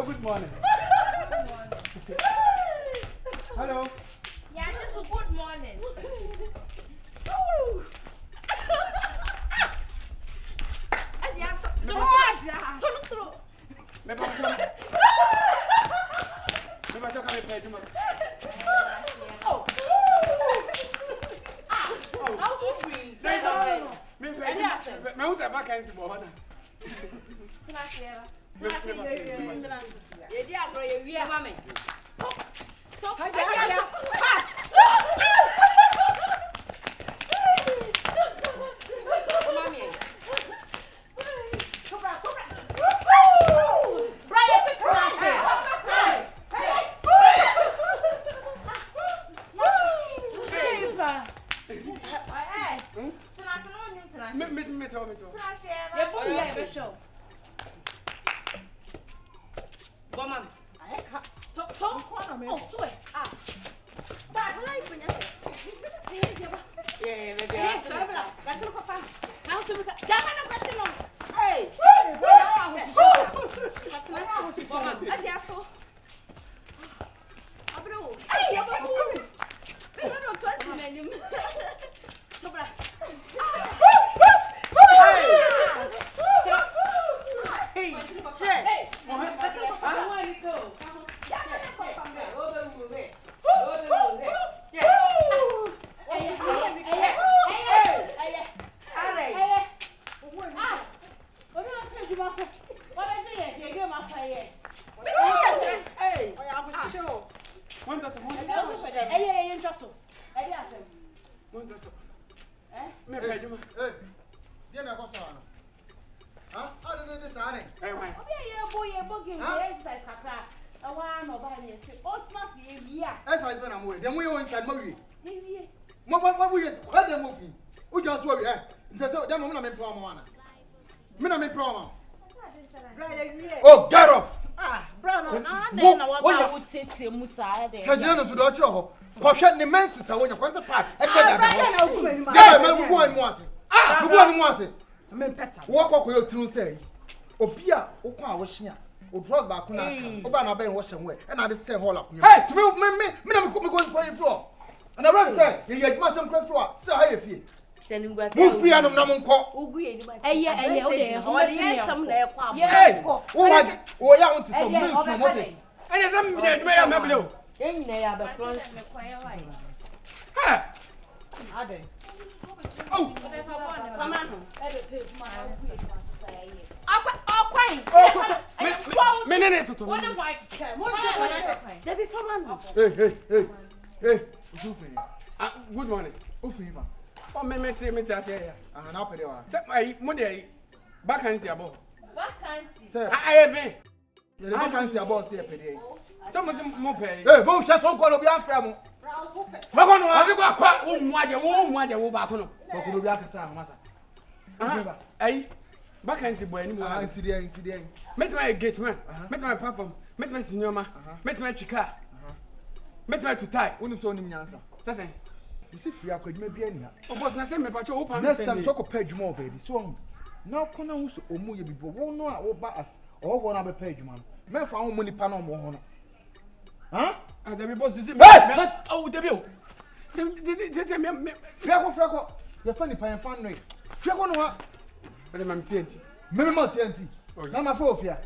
Good morning. Good morning. Hello. Yeah, just a good morning. Oh, get off! Brown, move free and I'm call. oh, yeah, want to some mints from what? And as I'm below. Good morning. Oh, me say here. And up there. Say my money vacancy about. Vacancy. Sir, I have you vacancy about say per day. Some more pay. Hey, both just one call be afram. Magono wa se kwa wo muade wo ba kono. Ko be akata masa. Ai vacancy boy ni mo. Incident. Met my gate man. Met my papa. Met my senior met my chika. Met my to tie. Wonu so nim nyansa. Say you see free akwaduma bia ni ha. O boss na say me pa cho opa next time talk of adwuma o baby. So Now kona husu omu ye bibo wo no a wo ba as o wo na be pay adwuma no me fa wo mu nipa no mo ho no ha ada me boss sisi oh debi o me fiako ye fa nipa ye fa no e fiako no ha ada mam TNT me ma TNT na ma fa ofia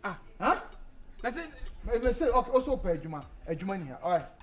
ah ha na say me say okay also pay adwuma ni ha all right